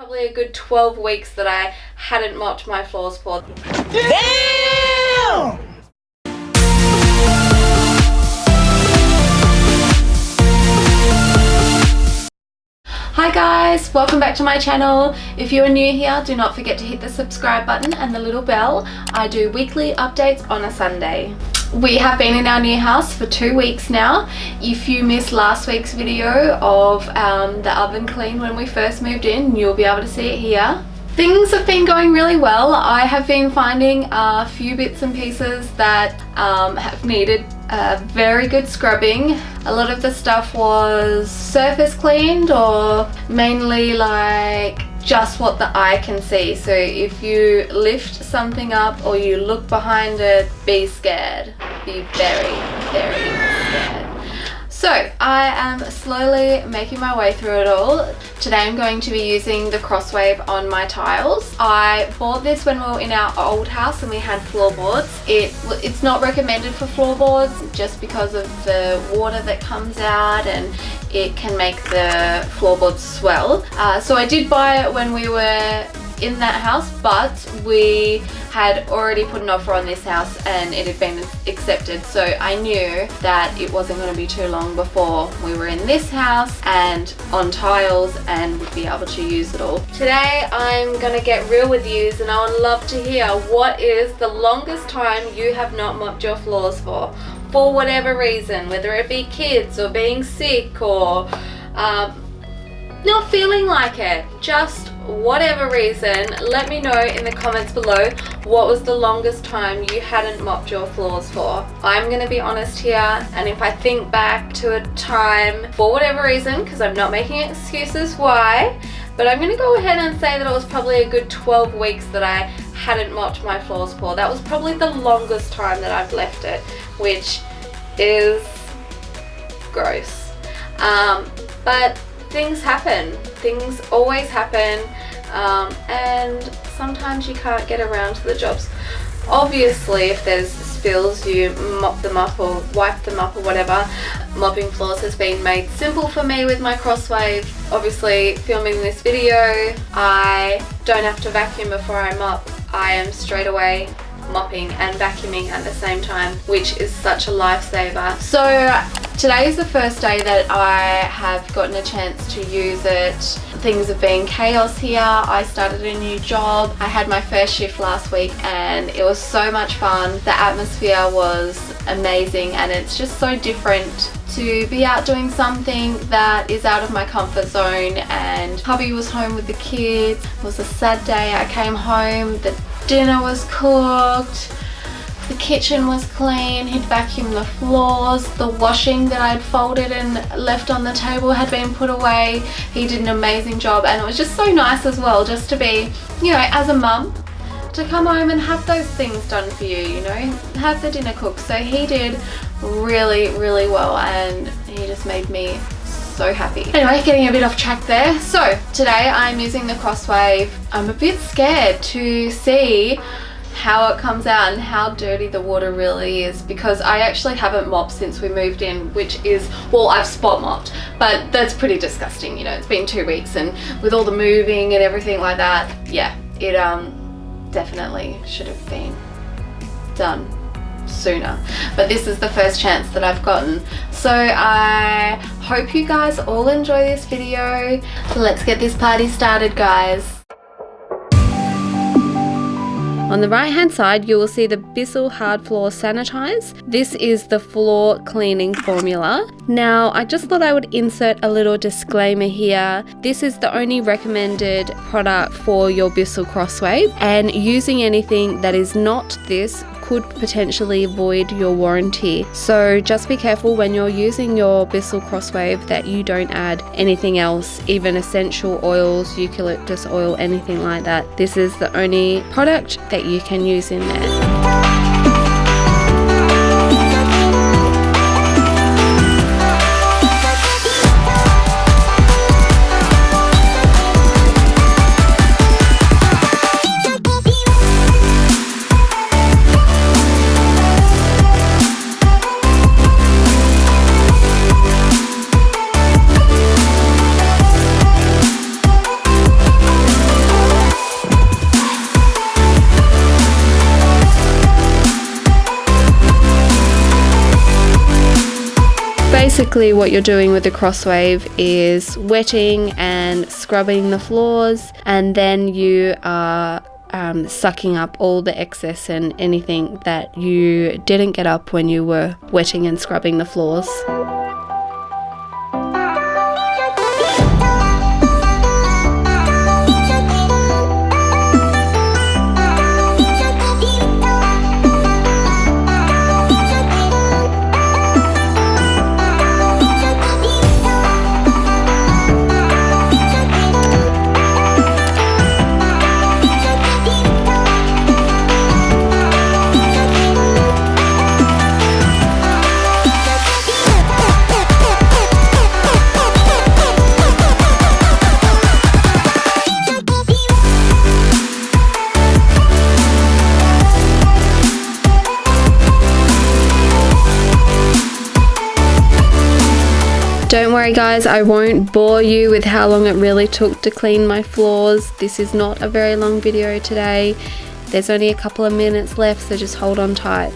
probably a good 12 weeks that I hadn't mopped my floors for. Damn! Hi guys, welcome back to my channel. If you are new here, do not forget to hit the subscribe button and the little bell. I do weekly updates on a Sunday. We have been in our new house for 2 weeks now. If you missed last week's video of the oven clean when we first moved in, you'll be able to see it here. Things have been going really well. I have been finding a few bits and pieces that have needed very good scrubbing. A lot of the stuff was surface cleaned or mainly like just what the eye can see. So if you lift something up or you look behind it, be scared. Be very, very scared. So I am slowly making my way through it all. Today I'm going to be using the Crosswave on my tiles. I bought this when we were in our old house and we had floorboards. It's not recommended for floorboards just because of the water that comes out and it can make the floorboards swell. So I did buy it when we were in that house, but we had already put an offer on this house and it had been accepted, so I knew that it wasn't going to be too long before we were in this house and on tiles and would be able to use it all. Today I'm going to get real with you and I would love to hear what is the longest time you have not mopped your floors for whatever reason, whether it be kids or being sick or not feeling like it, just whatever reason. Let me know in the comments below what was the longest time you hadn't mopped your floors for. I'm gonna be honest here, and if I think back to a time for whatever reason, because I'm not making excuses why, but I'm gonna go ahead and say that it was probably a good 12 weeks that I hadn't mopped my floors for. That was probably the longest time that I've left it, which is gross. But things happen. Things always happen. And sometimes you can't get around to the jobs. Obviously, if there's spills, you mop them up or wipe them up or whatever. Mopping floors has been made simple for me with my Crosswave. Obviously, filming this video, I don't have to vacuum before I mop. I am straight away mopping and vacuuming at the same time, which is such a lifesaver. So today is the first day that I have gotten a chance to use it. Things have been chaos here. I started a new job. I had my first shift last week and it was so much fun. The atmosphere was amazing and it's just so different to be out doing something that is out of my comfort zone. And hubby was home with the kids. It was a sad day. I came home, the dinner was cooked, the kitchen was clean, he'd vacuumed the floors, the washing that I'd folded and left on the table had been put away. He did an amazing job and it was just so nice as well just to be, you know, as a mum, to come home and have those things done for you, know, have the dinner cooked. So he did really, really well and he just made me so happy. Anyway, getting a bit off track there. So today I'm using the Crosswave. I'm a bit scared to see how it comes out and how dirty the water really is, because I actually haven't mopped since we moved in, which is, well, I've spot mopped, but that's pretty disgusting. You know, it's been 2 weeks and with all the moving and everything like that, yeah, it definitely should have been done sooner, but this is the first chance that I've gotten. So I hope you guys all enjoy this video. Let's get this party started, guys. On the right hand side you will see the BISSELL Hard Floor Sanitize. This is the floor cleaning formula. Now I just thought I would insert a little disclaimer here. This is the only recommended product for your BISSELL Crosswave, and using anything that is not this could potentially void your warranty. So just be careful when you're using your BISSELL Crosswave that you don't add anything else, even essential oils, eucalyptus oil, anything like that. This is the only product that you can use in there. basically what you're doing with the Crosswave is wetting and scrubbing the floors, and then you are sucking up all the excess and anything that you didn't get up when you were wetting and scrubbing the floors. Don't worry guys, I won't bore you with how long it really took to clean my floors. This is not a very long video today. There's only a couple of minutes left, so just hold on tight.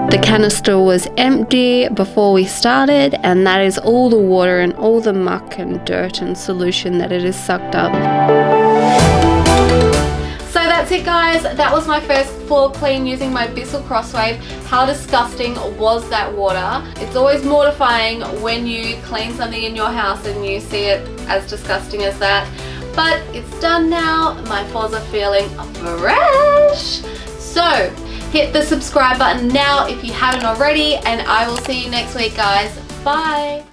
The canister was empty before we started, and that is all the water and all the muck and dirt and solution that it has sucked up. So that's it guys, that was my first floor clean using my BISSELL Crosswave. How disgusting was that water? It's always mortifying when you clean something in your house and you see it as disgusting as that. But it's done now, my floors are feeling fresh. So hit the subscribe button now if you haven't already, and I will see you next week guys. Bye!